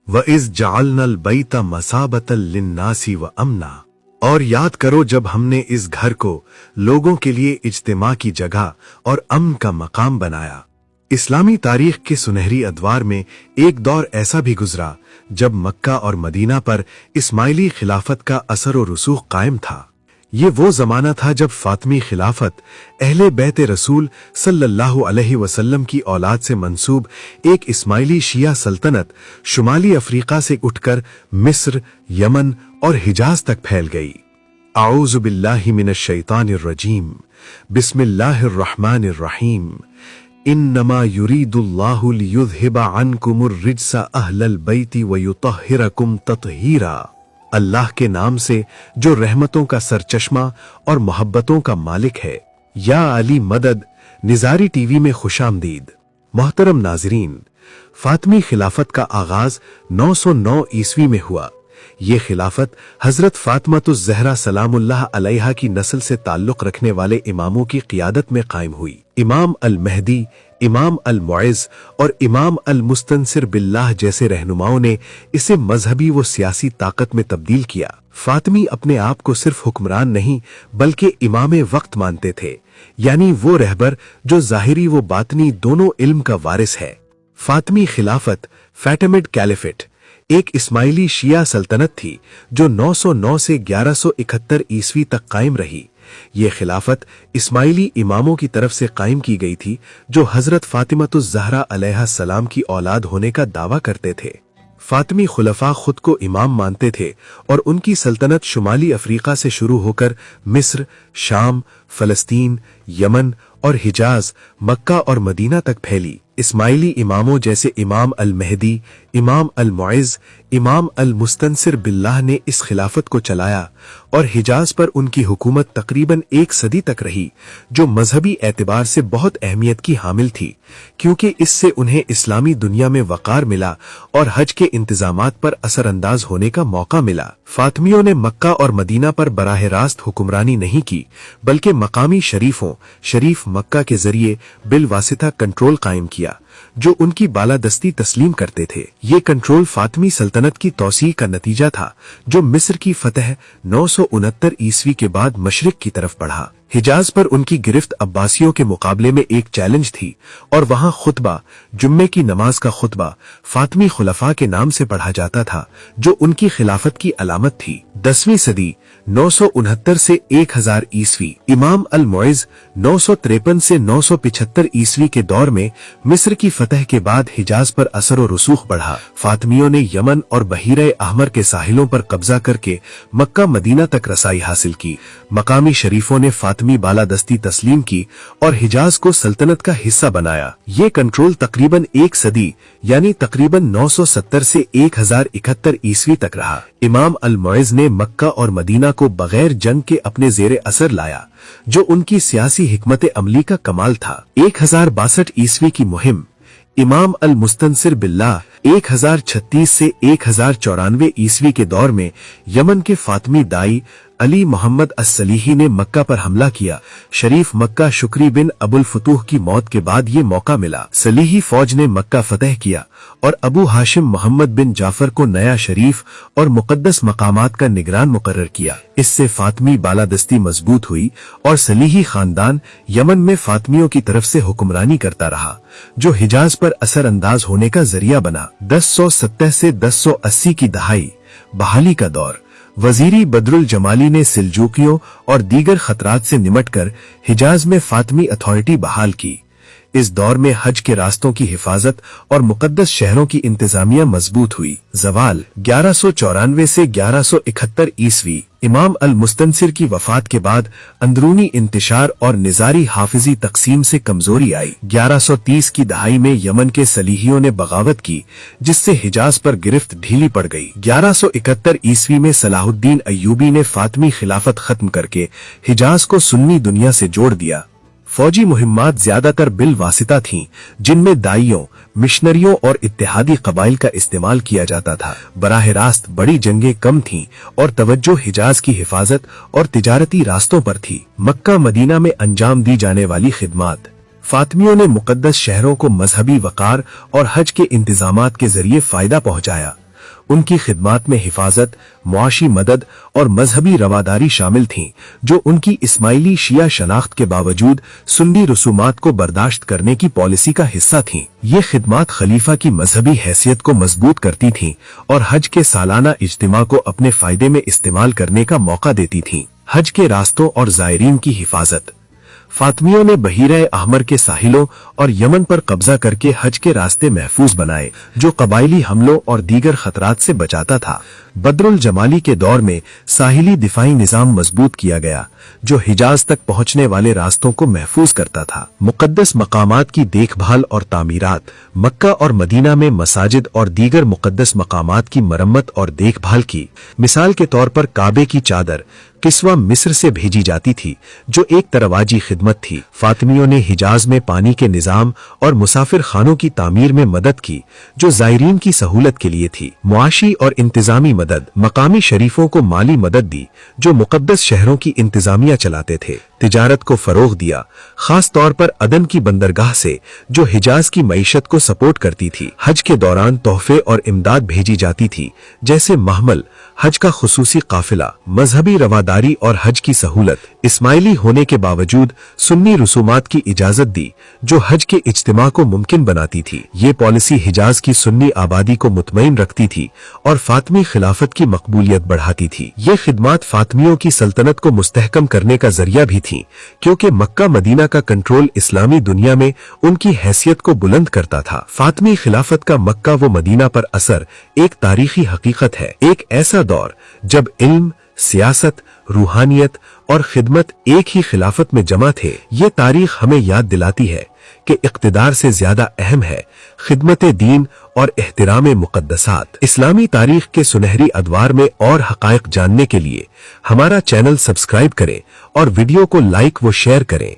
वइज़ जअलनल बैत मसाबतल लिन्नासी व अमना, और याद करो जब हमने इस घर को लोगों के लिए इज्तिमा की जगह और अमन का मकाम बनाया। इस्लामी तारीख के सुनहरी अदवार में एक दौर ऐसा भी गुजरा जब मक्का और मदीना पर इस्माइली खिलाफत का असर और रसूख कायम था। ये वो जमाना था जब फातमी खिलाफत अहले बैत रसूल सल्लल्लाहु अलैहि वसल्लम की औलाद से मंसूब एक इस्माइली शिया सल्तनत शुमाली अफ्रीका से उठकर मिस्र, यमन और हिजाज तक फैल गई। आऊज़ु बिल्लाहि मिनश शैतानिर रजीम, बिस्मिल्लाहिर रहमानिर रहीम। इन्नमा युरीदुल्लाहु लियुज़हिबा अन्कुमुर रिज्सा अहलल बैति व युतहिरकुम तत्हीरा। अल्लाह के नाम से जो रहमतों का सरचश्मा और मोहब्बतों का मालिक है। या अली मदद। निजारी टीवी में खुशामदीद। मोहतरम नाजरीन, फातमी खिलाफत का आगाज 909 ईस्वी में हुआ। ये खिलाफत हजरत फातिमातुज़ ज़हरा सलामुल्लाह अलैहा की नस्ल से ताल्लुक रखने वाले इमामों की क़ियादत में कायम हुई। इमाम अल महदी, इमाम अल मुइज़ और इमाम अल मुस्तनसिर बिल्लाह जैसे रहनुमाओं ने इसे मजहबी व सियासी ताकत में तब्दील किया। फातिमी अपने आप को सिर्फ हुक्मरान नहीं बल्कि इमाम वक्त मानते थे, यानी वो रहबर जो ज़ाहिरी व बातनी दोनों इल्म का वारिस है। फातिमी खिलाफत फैटिमिड कैलिफेट एक इस्माइली शिया सल्तनत थी जो 909 से 1171 ईस्वी तक कायम रही। ये खिलाफत इस्माइली इमामों की तरफ से कायम की गई थी जो हजरत फातिमातुज़ ज़हरा अलैहा सलाम की औलाद होने का दावा करते थे। फातिमी खुलफा खुद को इमाम मानते थे और उनकी सल्तनत शुमाली अफ्रीका से शुरू होकर मिस्र, शाम, फलस्तीन, यमन और हिजाज, मक्का और मदीना तक फैली। इस्माइली इमामों जैसे इमाम अल महदी, इमाम अल मुइज़, इमाम अल मुस्तनसिर बिल्लाह ने इस खिलाफत को चलाया और हिजाज पर उनकी हुकूमत तकरीबन एक सदी तक रही, जो मजहबी एतबार से बहुत अहमियत की हामिल थी, क्योंकि इससे उन्हें इस्लामी दुनिया में वक़ार मिला और हज के इंतजामात पर असरअंदाज होने का मौका मिला। फातमियों ने मक्का और मदीना पर बराह रास्त हुक्मरानी नहीं की, बल्कि मकामी शरीफों, शरीफ मक्का के जरिए बिलवासिता कंट्रोल कायम किया, जो उनकी बालादस्ती तस्लीम करते थे। ये कंट्रोल फातमी सल्तनत की तौसीह का नतीजा था, जो मिस्र की फतह 969 ईस्वी के बाद मशरिक की तरफ बढ़ा। हिजाज पर उनकी गिरफ्त अब्बासियों के मुकाबले में एक चैलेंज थी और वहां खुतबा, जुम्मे की नमाज का खुतबा फातमी खुलफा के नाम से पढ़ा जाता था, जो उनकी खिलाफत की अलामत थी। 10वीं सदी 969 से 1000 ईस्वी, इमाम अल मुइज़ 953 से 975 ईस्वी के दौर में मिस्र की फतह के बाद हिजाज पर असर और रसूख बढ़ा। फातमियों ने यमन और बहीरे अहमर के साहिलों पर कब्जा करके मक्का मदीना तक रसाई हासिल की। मकामी शरीफों ने फातमी बालादस्ती तस्लीम की और हिजाज को सल्तनत का हिस्सा बनाया। ये कंट्रोल तकरीबन एक सदी यानी तकरीबन 970 से 1071 ईस्वी तक रहा। इमाम अल मुइज़ ने मक्का और मदीना को बगैर जंग के अपने जेरे असर लाया, जो उनकी सियासी हिकमत अमली का कमाल था। 1062 ईस्वी की मुहिम, इमाम अल मुस्तनसिर बिल्लाह 1036 से 1094 ईस्वी के दौर में यमन के फातमी दाई अली मोहम्मद अस्सलीही ने मक्का पर हमला किया। शरीफ मक्का शुक्री बिन अबुल फतूह की मौत के बाद ये मौका मिला। सलीही फौज ने मक्का फतह किया और अबू हाशिम मोहम्मद बिन जाफर को नया शरीफ और मुकद्दस मकामात का निगरान मुकर्रर किया। इससे फातमी बालादस्ती मजबूत हुई और सलीही खानदान यमन में फातमियों की तरफ से हुक्मरानी करता रहा, जो हिजाज पर असर अंदाज होने का जरिया बना। 1070 से 1080 की दहाई, बहाली का दौर, वजीरी बदरुल जमाली ने सिलजूकियों और दीगर खतरात से निमटकर हिजाज में फातमी अथॉरिटी बहाल की। इस दौर में हज के रास्तों की हिफाजत और मुकद्दस शहरों की इंतजामिया मजबूत हुई। जवाल 1194 से 1171 ईस्वी, इमाम अल मुस्तनसिर की वफात के बाद अंदरूनी इंतशार और निजारी हाफिजी तकसीम से कमजोरी आई। 1130 की दहाई में यमन के सलीहियों ने बगावत की, जिससे हिजाज पर गिरफ्त ढीली पड़ गई। 1171 ईस्वी में सलाहुद्दीन अय्यूबी ने फातमी खिलाफत खत्म करके हिजाज को सुन्नी दुनिया से जोड़ दिया। फौजी मुहिम्मात ज्यादातर बिल वासिता थीं, जिनमें दाइयों, मिशनरियों और इत्तेहादी कबाइल का इस्तेमाल किया जाता था। बराह रास्त बड़ी जंगें कम थीं और तवज्जो हिजाज की हिफाजत और तिजारती रास्तों पर थी। मक्का मदीना में अंजाम दी जाने वाली खिदमात, फातमियों ने मुकद्दस शहरों को मजहबी वकार और हज के इंतजामात के जरिए फायदा पहुंचाया। ان کی خدمات میں حفاظت، معاشی مدد اور مذہبی رواداری شامل تھیں، جو ان کی اسماعیلی شیعہ شناخت کے باوجود سنی رسومات کو برداشت کرنے کی پالیسی کا حصہ تھیں۔ یہ خدمات خلیفہ کی مذہبی حیثیت کو مضبوط کرتی تھیں اور حج کے سالانہ اجتماع کو اپنے فائدے میں استعمال کرنے کا موقع دیتی تھیں۔ حج کے راستوں اور زائرین کی حفاظت۔ فاطمیوں نے بحیرہ احمر کے ساحلوں اور یمن پر قبضہ کر کے حج کے راستے محفوظ بنائے، جو قبائلی حملوں اور دیگر خطرات سے بچاتا تھا۔ بدر الجمالی کے دور میں ساحلی دفاعی نظام مضبوط کیا گیا، جو حجاز تک پہنچنے والے راستوں کو محفوظ کرتا تھا۔ مقدس مقامات کی دیکھ بھال اور تعمیرات۔ مکہ اور مدینہ میں مساجد اور دیگر مقدس مقامات کی مرمت اور دیکھ بھال کی۔ مثال کے طور پر کعبے کی چادر کسوہ مصر سے بھیجی جاتی تھی، جو ایک ترواجی خدمت تھی۔ فاطمیوں نے حجاز میں پانی کے نظام اور مسافر خانوں کی تعمیر میں مدد کی، جو زائرین کی سہولت کے لیے تھی۔ معاشی اور انتظامی مدد۔ مقامی شریفوں کو مالی مدد دی، جو مقدس شہروں کی انتظامیہ چلاتے تھے۔ تجارت کو فروغ دیا، خاص طور پر عدن کی بندرگاہ سے، جو حجاز کی معیشت کو سپورٹ کرتی تھی۔ حج کے دوران تحفے اور امداد بھیجی جاتی تھی، جیسے محمل، حج کا خصوصی قافلہ۔ مذہبی رواداری اور حج کی سہولت۔ اسماعیلی ہونے کے باوجود سنی رسومات کی اجازت دی، جو حج کے اجتماع کو ممکن بناتی تھی۔ یہ پالیسی حجاز کی سنی آبادی کو مطمئن رکھتی تھی اور فاطمی خلافت کی مقبولیت بڑھاتی تھی۔ یہ خدمات فاطمیوں کی سلطنت کو مستحکم کرنے کا ذریعہ بھی تھیں، کیونکہ مکہ مدینہ کا کنٹرول اسلامی دنیا میں ان کی حیثیت کو بلند کرتا تھا۔ فاطمی خلافت کا مکہ و مدینہ پر اثر ایک تاریخی حقیقت ہے، ایک ایسا دور جب علم، سیاست، روحانیت اور خدمت ایک ہی خلافت میں جمع تھے۔ یہ تاریخ ہمیں یاد دلاتی ہے کہ اقتدار سے زیادہ اہم ہے خدمت دین اور احترام مقدسات۔ اسلامی تاریخ کے سنہری ادوار میں اور حقائق جاننے کے لیے ہمارا چینل سبسکرائب کریں اور ویڈیو کو لائک و شیئر کریں۔